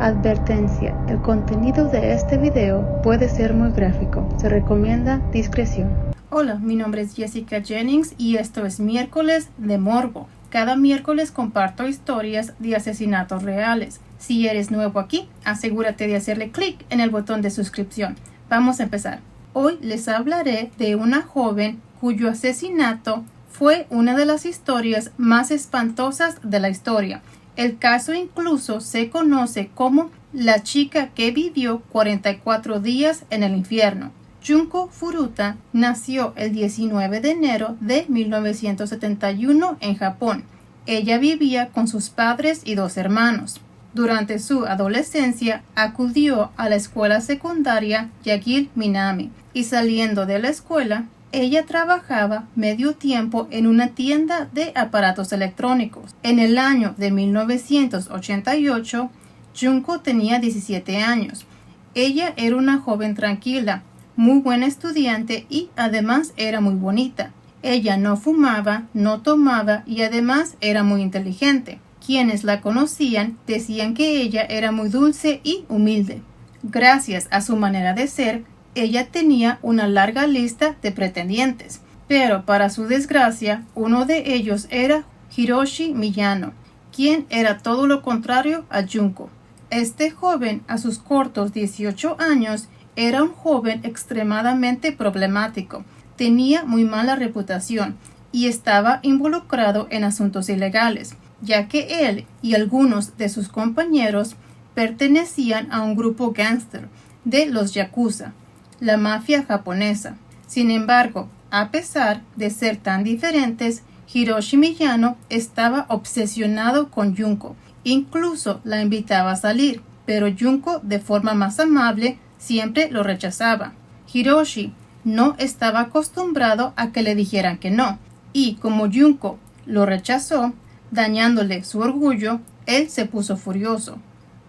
Advertencia: el contenido de este video puede ser muy gráfico. Se recomienda discreción. Hola, mi nombre es Jessica Jennings y esto es Miércoles de Morbo. Cada miércoles comparto historias de asesinatos reales. Si eres nuevo aquí, asegúrate de hacerle clic en el botón de suscripción. Vamos a empezar. Hoy les hablaré de una joven cuyo asesinato fue una de las historias más espantosas de la historia. El caso incluso se conoce como la chica que vivió 44 días en el infierno. Junko Furuta nació el 19 de enero de 1971 en Japón. Ella vivía con sus padres y dos hermanos. Durante su adolescencia acudió a la escuela secundaria Yagil Minami y saliendo de la escuela, ella trabajaba medio tiempo en una tienda de aparatos electrónicos. En el año de 1988, Junko tenía 17 años. Ella era una joven tranquila, muy buena estudiante y además era muy bonita. Ella no fumaba, no tomaba y además era muy inteligente. Quienes la conocían decían que ella era muy dulce y humilde. Gracias a su manera de ser, ella tenía una larga lista de pretendientes, pero para su desgracia, uno de ellos era Hiroshi Miyano, quien era todo lo contrario a Junko. Este joven, a sus cortos 18 años, era un joven extremadamente problemático, tenía muy mala reputación y estaba involucrado en asuntos ilegales, ya que él y algunos de sus compañeros pertenecían a un grupo gángster de los Yakuza, la mafia japonesa. Sin embargo, a pesar de ser tan diferentes, Hiroshi Miyano estaba obsesionado con Junko. Incluso la invitaba a salir, pero Junko, de forma más amable, siempre lo rechazaba. Hiroshi no estaba acostumbrado a que le dijeran que no, y como Junko lo rechazó, dañándole su orgullo, él se puso furioso.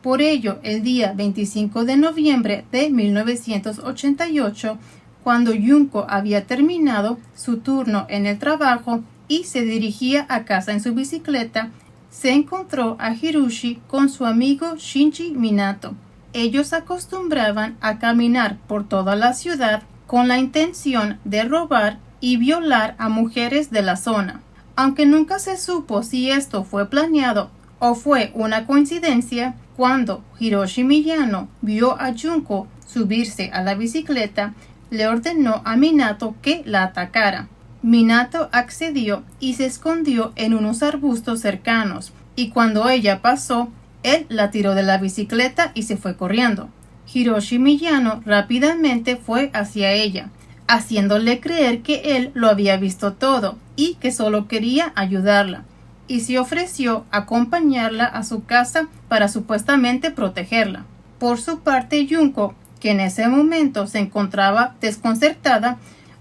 Por ello, el día 25 de noviembre de 1988, cuando Junko había terminado su turno en el trabajo y se dirigía a casa en su bicicleta, se encontró a Hiroshi con su amigo Shinji Minato. Ellos acostumbraban a caminar por toda la ciudad con la intención de robar y violar a mujeres de la zona. Aunque nunca se supo si esto fue planeado o fue una coincidencia, cuando Hiroshi Miyano vio a Junko subirse a la bicicleta, le ordenó a Minato que la atacara. Minato accedió y se escondió en unos arbustos cercanos, y cuando ella pasó, él la tiró de la bicicleta y se fue corriendo. Hiroshi Miyano rápidamente fue hacia ella, haciéndole creer que él lo había visto todo y que solo quería ayudarla, y se ofreció a acompañarla a su casa para supuestamente protegerla. Por su parte, Junko, que en ese momento se encontraba desconcertada,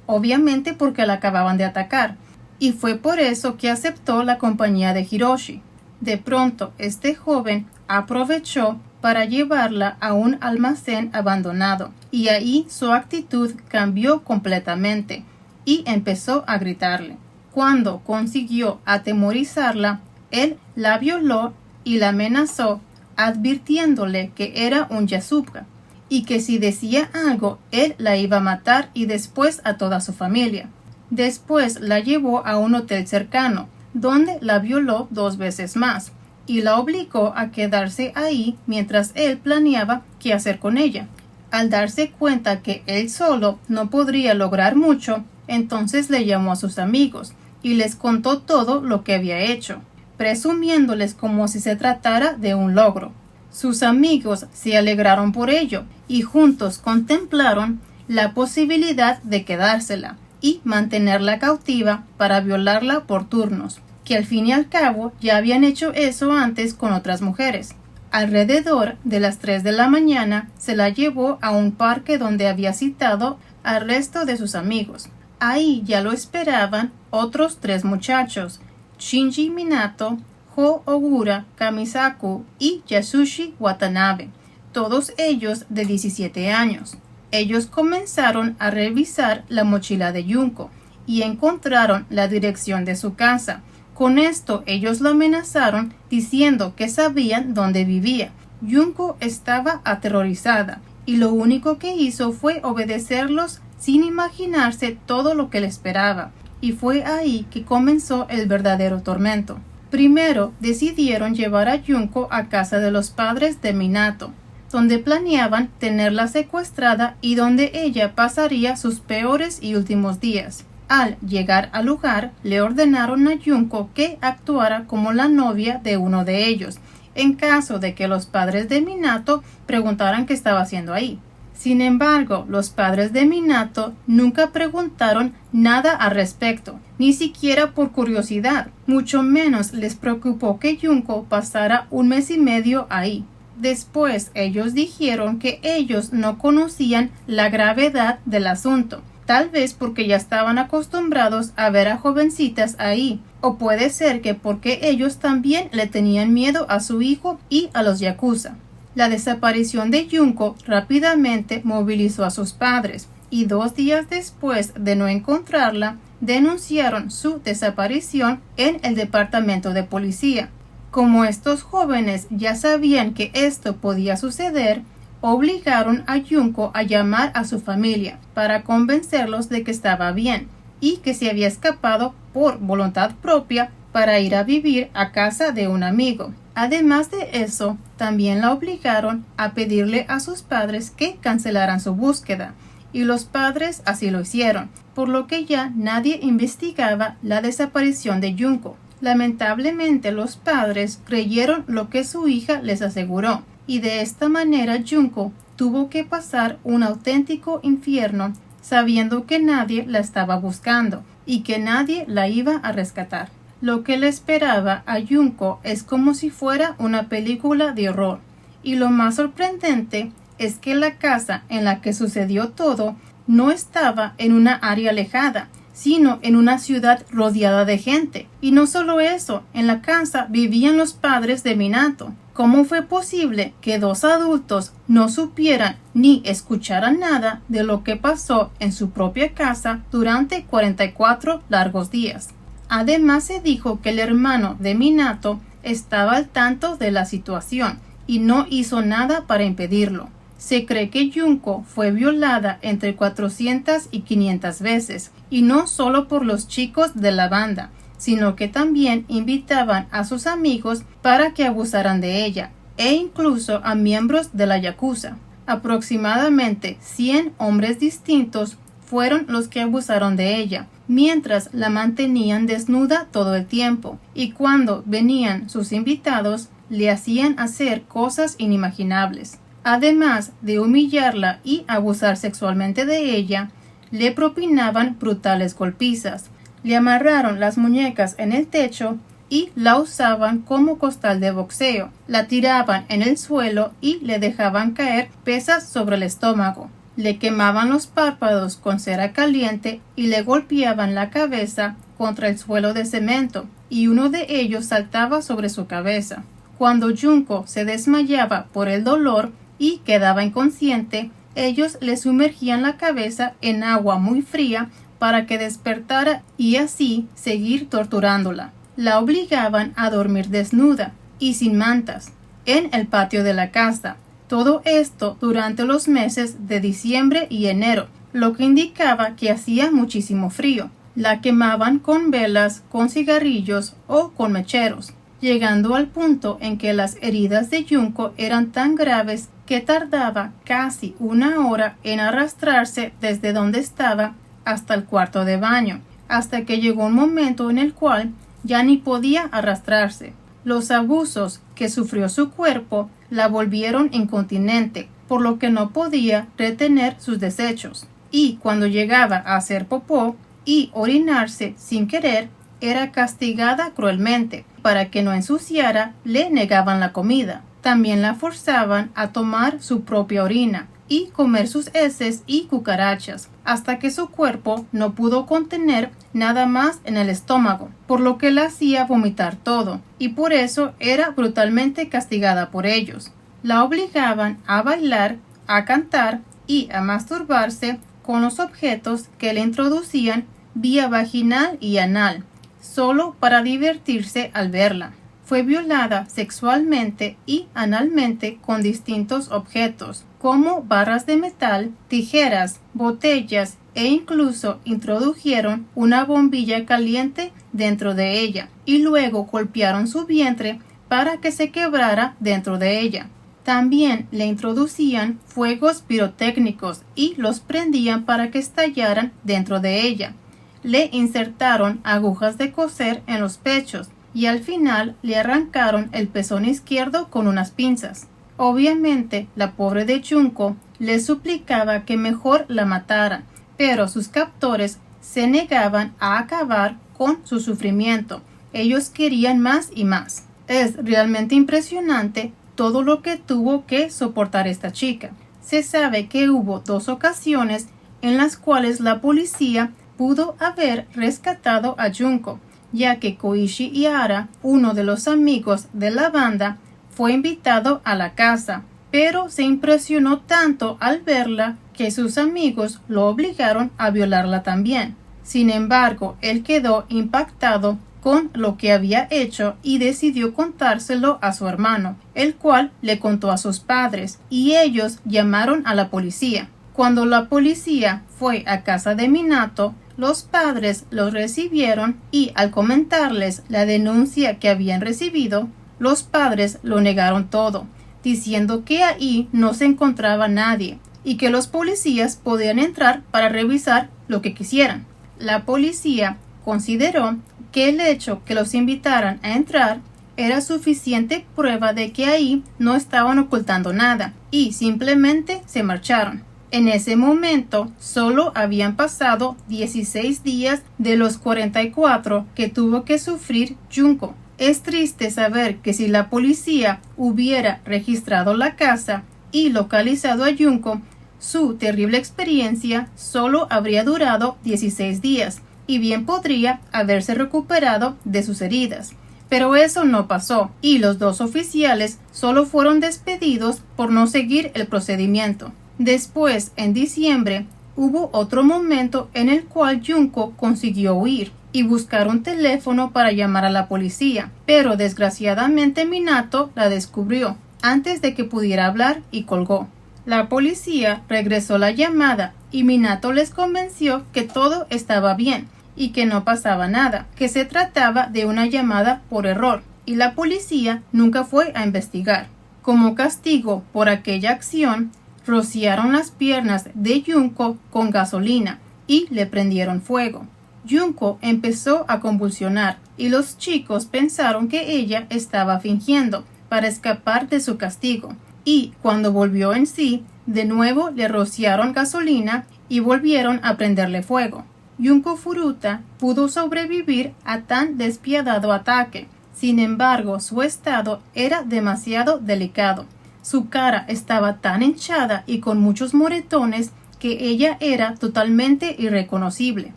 obviamente porque la acababan de atacar, y fue por eso que aceptó la compañía de Hiroshi. De pronto, este joven aprovechó para llevarla a un almacén abandonado, y ahí su actitud cambió completamente, y empezó a gritarle. Cuando consiguió atemorizarla, él la violó y la amenazó, advirtiéndole que era un Yasuka y que si decía algo, él la iba a matar y después a toda su familia. Después la llevó a un hotel cercano, donde la violó 2 veces más y la obligó a quedarse ahí mientras él planeaba qué hacer con ella. Al darse cuenta que él solo no podría lograr mucho, entonces le llamó a sus amigos y les contó todo lo que había hecho, presumiéndoles como si se tratara de un logro. Sus amigos se alegraron por ello y juntos contemplaron la posibilidad de quedársela y mantenerla cautiva para violarla por turnos, que al fin y al cabo ya habían hecho eso antes con otras mujeres. Alrededor de las 3 de la mañana se la llevó a un parque donde había citado al resto de sus amigos. Ahí ya lo esperaban otros 3 muchachos, Shinji Minato, Ho Ogura Kamisaku y Yasushi Watanabe, todos ellos de 17 años. Ellos comenzaron a revisar la mochila de Junko y encontraron la dirección de su casa. Con esto ellos la amenazaron diciendo que sabían dónde vivía Junko estaba aterrorizada y lo único que hizo fue obedecerlos sin imaginarse todo lo que le esperaba, y fue ahí que comenzó el verdadero tormento. Primero decidieron llevar a Junko a casa de los padres de Minato, donde planeaban tenerla secuestrada y donde ella pasaría sus peores y últimos días. Al llegar al lugar, le ordenaron a Junko que actuara como la novia de uno de ellos, en caso de que los padres de Minato preguntaran qué estaba haciendo ahí. Sin embargo, los padres de Minato nunca preguntaron nada al respecto, ni siquiera por curiosidad. Mucho menos les preocupó que Junko pasara 1 mes y medio ahí. Después ellos dijeron que ellos no conocían la gravedad del asunto, tal vez porque ya estaban acostumbrados a ver a jovencitas ahí, o puede ser que porque ellos también le tenían miedo a su hijo y a los yakuza. La desaparición de Junko rápidamente movilizó a sus padres, y 2 días después de no encontrarla, denunciaron su desaparición en el departamento de policía. Como estos jóvenes ya sabían que esto podía suceder, obligaron a Junko a llamar a su familia para convencerlos de que estaba bien y que se había escapado por voluntad propia para ir a vivir a casa de un amigo. Además de eso, también la obligaron a pedirle a sus padres que cancelaran su búsqueda, y los padres así lo hicieron, por lo que ya nadie investigaba la desaparición de Junko. Lamentablemente, los padres creyeron lo que su hija les aseguró, y de esta manera Junko tuvo que pasar un auténtico infierno sabiendo que nadie la estaba buscando y que nadie la iba a rescatar. Lo que le esperaba a Junko es como si fuera una película de horror, y lo más sorprendente es que la casa en la que sucedió todo no estaba en una área alejada, sino en una ciudad rodeada de gente. Y no solo eso, en la casa vivían los padres de Minato. ¿Cómo fue posible que 2 adultos no supieran ni escucharan nada de lo que pasó en su propia casa durante 44 largos días? Además, se dijo que el hermano de Minato estaba al tanto de la situación y no hizo nada para impedirlo. Se cree que Junko fue violada entre 400 y 500 veces, y no solo por los chicos de la banda, sino que también invitaban a sus amigos para que abusaran de ella, e incluso a miembros de la yakuza. Aproximadamente 100 hombres distintos fueron los que abusaron de ella, mientras la mantenían desnuda todo el tiempo, y cuando venían sus invitados, le hacían hacer cosas inimaginables. Además de humillarla y abusar sexualmente de ella, le propinaban brutales golpizas. Le amarraron las muñecas en el techo y la usaban como costal de boxeo. La tiraban en el suelo y le dejaban caer pesas sobre el estómago. Le quemaban los párpados con cera caliente y le golpeaban la cabeza contra el suelo de cemento, y uno de ellos saltaba sobre su cabeza. Cuando Junko se desmayaba por el dolor y quedaba inconsciente, ellos le sumergían la cabeza en agua muy fría para que despertara y así seguir torturándola. La obligaban a dormir desnuda y sin mantas en el patio de la casa. Todo esto durante los meses de diciembre y enero, lo que indicaba que hacía muchísimo frío. La quemaban con velas, con cigarrillos o con mecheros, llegando al punto en que las heridas de Junko eran tan graves que tardaba casi 1 hora en arrastrarse desde donde estaba hasta el cuarto de baño, hasta que llegó un momento en el cual ya ni podía arrastrarse. Los abusos que sufrió su cuerpo la volvieron incontinente, por lo que no podía retener sus desechos, y cuando llegaba a hacer popó y orinarse sin querer, era castigada cruelmente. Para que no ensuciara, le negaban la comida. También la forzaban a tomar su propia orina y comer sus heces y cucarachas, hasta que su cuerpo no pudo contener nada más en el estómago, por lo que la hacía vomitar todo, y por eso era brutalmente castigada por ellos. La obligaban a bailar, a cantar y a masturbarse con los objetos que le introducían vía vaginal y anal, solo para divertirse al verla. fue violada sexualmente y analmente con distintos objetos, como barras de metal, tijeras, botellas e incluso introdujeron una bombilla caliente dentro de ella y luego golpearon su vientre para que se quebrara dentro de ella. También le introducían fuegos pirotécnicos y los prendían para que estallaran dentro de ella. Le insertaron agujas de coser en los pechos y al final le arrancaron el pezón izquierdo con unas pinzas. Obviamente, la pobre de Junko le suplicaba que mejor la mataran, pero sus captores se negaban a acabar con su sufrimiento. Ellos querían más y más. Es realmente impresionante todo lo que tuvo que soportar esta chica. Se sabe que hubo 2 ocasiones en las cuales la policía pudo haber rescatado a Junko, ya que Koichi Ihara, uno de los amigos de la banda, fue invitado a la casa, pero se impresionó tanto al verla que sus amigos lo obligaron a violarla también. Sin embargo, él quedó impactado con lo que había hecho y decidió contárselo a su hermano, el cual le contó a sus padres, y ellos llamaron a la policía. Cuando la policía fue a casa de Minato, los padres los recibieron y al comentarles la denuncia que habían recibido, los padres lo negaron todo, diciendo que ahí no se encontraba nadie y que los policías podían entrar para revisar lo que quisieran. La policía consideró que el hecho que los invitaran a entrar era suficiente prueba de que ahí no estaban ocultando nada y simplemente se marcharon. En ese momento solo habían pasado 16 días de los 44 que tuvo que sufrir Junko. Es triste saber que si la policía hubiera registrado la casa y localizado a Junko, su terrible experiencia solo habría durado 16 días y bien podría haberse recuperado de sus heridas. Pero eso no pasó y los 2 oficiales solo fueron despedidos por no seguir el procedimiento. Después, en diciembre, hubo otro momento en el cual Junko consiguió huir y buscar un teléfono para llamar a la policía, pero desgraciadamente Minato la descubrió antes de que pudiera hablar y colgó. La policía regresó la llamada y Minato les convenció que todo estaba bien y que no pasaba nada, que se trataba de una llamada por error y la policía nunca fue a investigar. Como castigo por aquella acción, rociaron las piernas de Junko con gasolina y le prendieron fuego. Junko empezó a convulsionar y los chicos pensaron que ella estaba fingiendo para escapar de su castigo y cuando volvió en sí, de nuevo le rociaron gasolina y volvieron a prenderle fuego. Junko Furuta pudo sobrevivir a tan despiadado ataque. Sin embargo, su estado era demasiado delicado. Su cara estaba tan hinchada y con muchos moretones que ella era totalmente irreconocible.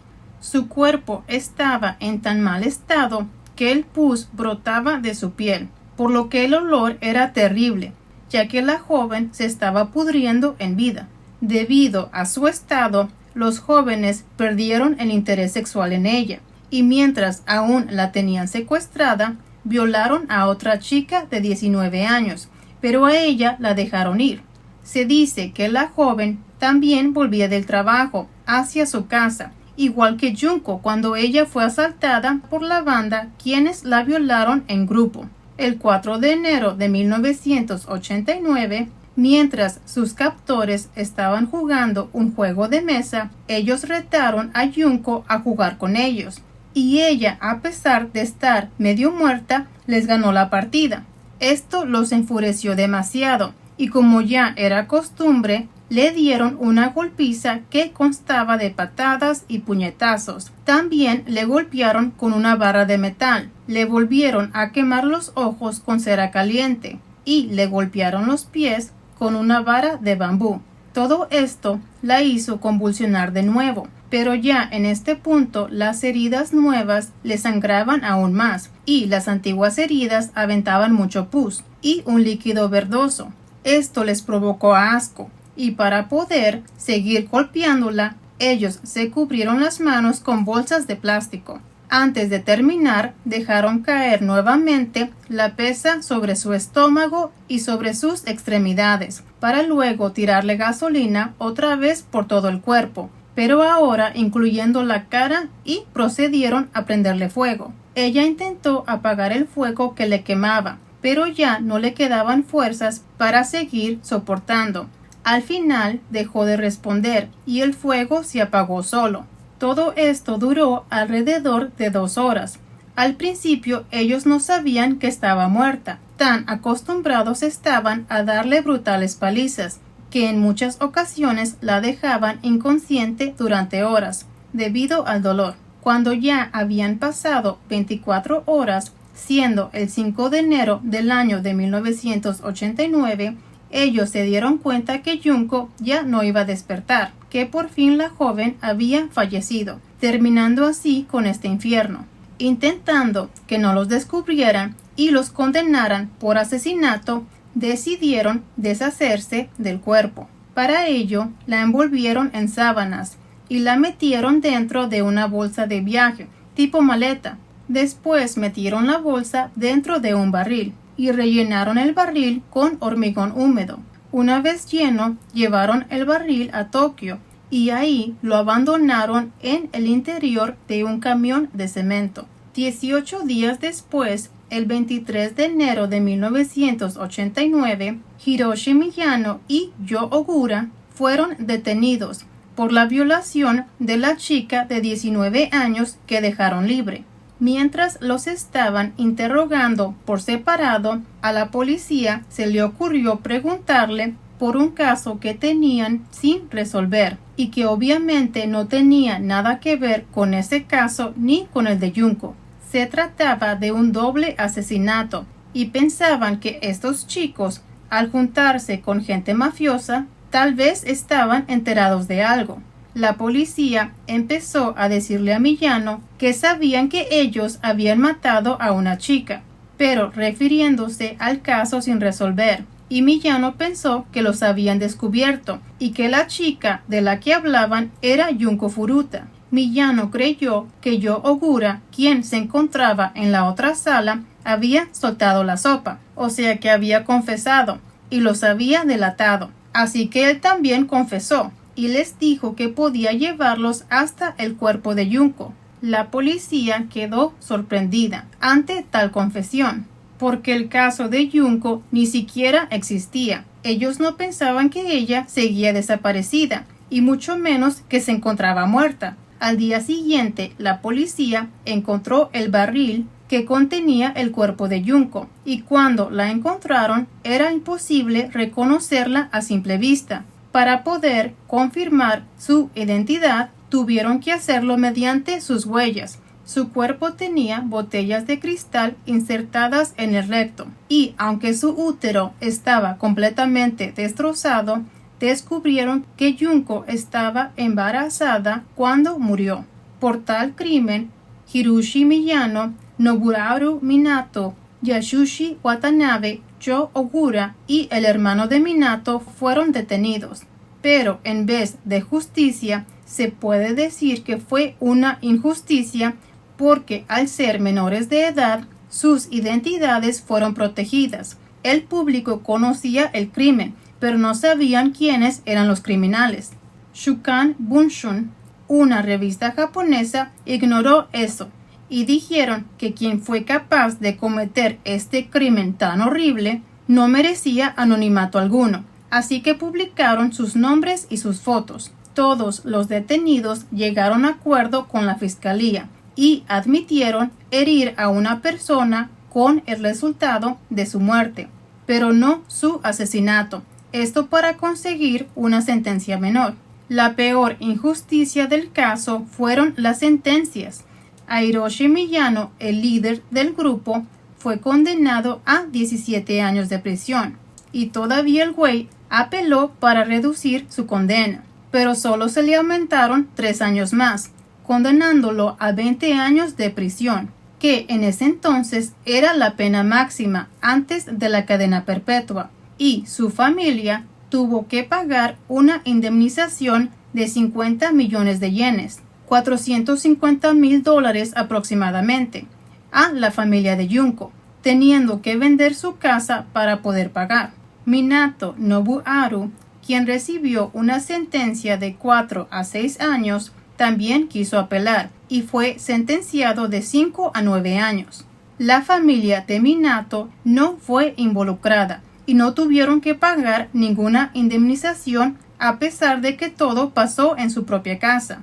Su cuerpo estaba en tan mal estado que el pus brotaba de su piel, por lo que el olor era terrible, ya que la joven se estaba pudriendo en vida. Debido a su estado, los jóvenes perdieron el interés sexual en ella, y mientras aún la tenían secuestrada, violaron a otra chica de 19 años, pero a ella la dejaron ir. Se dice que la joven también volvía del trabajo hacia su casa, igual que Junko cuando ella fue asaltada por la banda quienes la violaron en grupo. El 4 de enero de 1989, mientras sus captores estaban jugando un juego de mesa, ellos retaron a Junko a jugar con ellos, y ella, a pesar de estar medio muerta, les ganó la partida. Esto los enfureció demasiado, y como ya era costumbre, le dieron una golpiza que constaba de patadas y puñetazos. También le golpearon con una barra de metal, le volvieron a quemar los ojos con cera caliente y le golpearon los pies con una vara de bambú. Todo esto la hizo convulsionar de nuevo, pero ya en este punto las heridas nuevas le sangraban aún más y las antiguas heridas aventaban mucho pus y un líquido verdoso. Esto les provocó asco. Y para poder seguir golpeándola, ellos se cubrieron las manos con bolsas de plástico. Antes de terminar, dejaron caer nuevamente la pesa sobre su estómago y sobre sus extremidades, para luego tirarle gasolina otra vez por todo el cuerpo, pero ahora incluyendo la cara, y procedieron a prenderle fuego. Ella intentó apagar el fuego que le quemaba, pero ya no le quedaban fuerzas para seguir soportando. Al final dejó de responder y el fuego se apagó solo. Todo esto duró alrededor de 2 horas. Al principio ellos no sabían que estaba muerta. Tan acostumbrados estaban a darle brutales palizas, que en muchas ocasiones la dejaban inconsciente durante horas, debido al dolor. Cuando ya habían pasado 24 horas, siendo el 5 de enero del año de 1989, ellos se dieron cuenta que Junko ya no iba a despertar, que por fin la joven había fallecido, terminando así con este infierno. Intentando que no los descubrieran y los condenaran por asesinato, decidieron deshacerse del cuerpo. Para ello, la envolvieron en sábanas y la metieron dentro de una bolsa de viaje, tipo maleta. Después metieron la bolsa dentro de un barril y rellenaron el barril con hormigón húmedo. Una vez lleno, llevaron el barril a Tokio y ahí lo abandonaron en el interior de un camión de cemento. 18 días después, el 23 de enero de 1989, Hiroshi Miyano y Yo Ogura fueron detenidos por la violación de la chica de 19 años que dejaron libre. Mientras los estaban interrogando por separado, a la policía se le ocurrió preguntarle por un caso que tenían sin resolver y que obviamente no tenía nada que ver con ese caso ni con el de Junko. Se trataba de un doble asesinato y pensaban que estos chicos, al juntarse con gente mafiosa, tal vez estaban enterados de algo. La policía empezó a decirle a Miyano que sabían que ellos habían matado a una chica, pero refiriéndose al caso sin resolver, y Miyano pensó que los habían descubierto y que la chica de la que hablaban era Junko Furuta. Miyano creyó que Yo Ogura, quien se encontraba en la otra sala, había soltado la sopa, o sea que había confesado, y los había delatado. Así que él también confesó, y les dijo que podía llevarlos hasta el cuerpo de Junko. La policía quedó sorprendida ante tal confesión, porque el caso de Junko ni siquiera existía. Ellos no pensaban que ella seguía desaparecida, y mucho menos que se encontraba muerta. Al día siguiente, la policía encontró el barril que contenía el cuerpo de Junko, y cuando la encontraron era imposible reconocerla a simple vista. Para poder confirmar su identidad, tuvieron que hacerlo mediante sus huellas. Su cuerpo tenía botellas de cristal insertadas en el recto, y aunque su útero estaba completamente destrozado, descubrieron que Junko estaba embarazada cuando murió. Por tal crimen, Hiroshi Miyano, Nobuharu Minato, Yasushi Watanabe, Yo Ogura y el hermano de Minato fueron detenidos. Pero en vez de justicia, se puede decir que fue una injusticia porque al ser menores de edad, sus identidades fueron protegidas. El público conocía el crimen, pero no sabían quiénes eran los criminales. Shukan Bunshun, una revista japonesa, ignoró eso y dijeron que quien fue capaz de cometer este crimen tan horrible no merecía anonimato alguno, así que publicaron sus nombres y sus fotos. Todos los detenidos llegaron a acuerdo con la fiscalía y admitieron herir a una persona con el resultado de su muerte, pero no su asesinato. Esto para conseguir una sentencia menor. La peor injusticia del caso fueron las sentencias. A Hiroshi Miyano, el líder del grupo, fue condenado a 17 años de prisión, y todavía el güey apeló para reducir su condena, pero solo se le aumentaron 3 años más, condenándolo a 20 años de prisión, que en ese entonces era la pena máxima antes de la cadena perpetua, y su familia tuvo que pagar una indemnización de 50 millones de yenes. $450,000 aproximadamente a la familia de Junko, teniendo que vender su casa para poder pagar. Minato Nobuharu, quien recibió una sentencia de 4 a 6 años, también quiso apelar y fue sentenciado de 5 a 9 años. La familia de Minato no fue involucrada y no tuvieron que pagar ninguna indemnización a pesar de que todo pasó en su propia casa.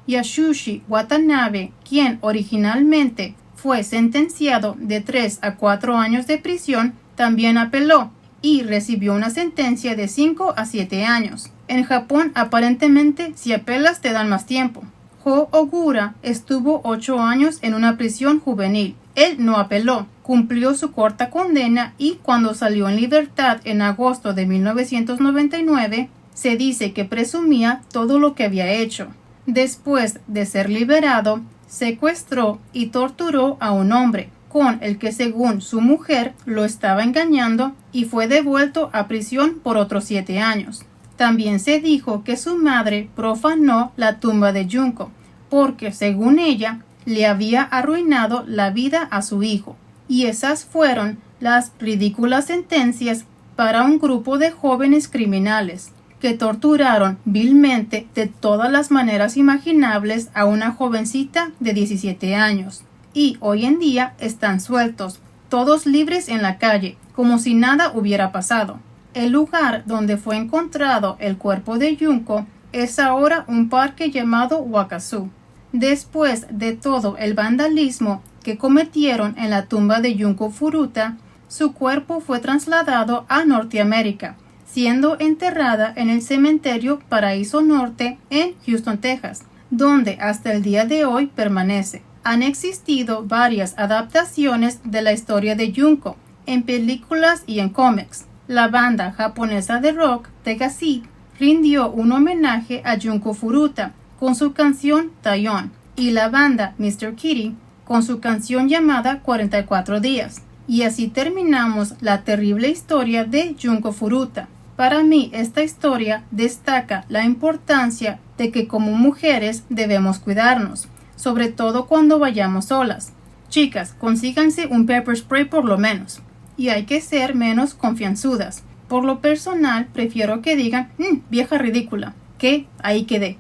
Yasushi Watanabe, quien originalmente fue sentenciado de 3 a 4 años de prisión, también apeló y recibió una sentencia de 5 a 7 años. En Japón, aparentemente, si apelas te dan más tiempo. Ho Ogura estuvo 8 años en una prisión juvenil. Él no apeló, cumplió su corta condena y cuando salió en libertad en agosto de 1999, se dice que presumía todo lo que había hecho. Después de ser liberado, secuestró y torturó a un hombre, con el que según su mujer lo estaba engañando y fue devuelto a prisión por otros 7 años. También se dijo que su madre profanó la tumba de Junko, porque según ella le había arruinado la vida a su hijo. Y esas fueron las ridículas sentencias para un grupo de jóvenes criminales que torturaron vilmente de todas las maneras imaginables a una jovencita de 17 años. Y hoy en día están sueltos, todos libres en la calle, como si nada hubiera pasado. El lugar donde fue encontrado el cuerpo de Junko es ahora un parque llamado Wakazu. Después de todo el vandalismo que cometieron en la tumba de Junko Furuta, su cuerpo fue trasladado a Norteamérica, siendo enterrada en el cementerio Paraíso Norte en Houston, Texas, donde hasta el día de hoy permanece. Han existido varias adaptaciones de la historia de Junko en películas y en cómics. La banda japonesa de rock Legacy rindió un homenaje a Junko Furuta con su canción Taeyeon y la banda Mr. Kitty con su canción llamada 44 días. Y así terminamos la terrible historia de Junko Furuta. Para mí esta historia destaca la importancia de que como mujeres debemos cuidarnos, sobre todo cuando vayamos solas. Chicas, consíganse un pepper spray por lo menos. Y hay que ser menos confianzudas. Por lo personal, prefiero que digan, vieja ridícula, que ahí quedé.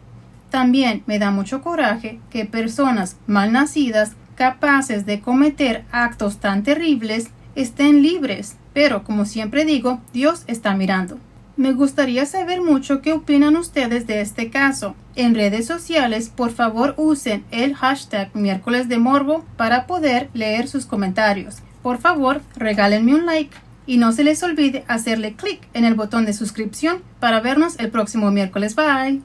También me da mucho coraje que personas mal nacidas, capaces de cometer actos tan terribles, estén libres. Pero, como siempre digo, Dios está mirando. Me gustaría saber mucho qué opinan ustedes de este caso. En redes sociales, por favor usen el hashtag miércoles de morbo para poder leer sus comentarios. Por favor, regálenme un like y no se les olvide hacerle clic en el botón de suscripción para vernos el próximo miércoles. Bye.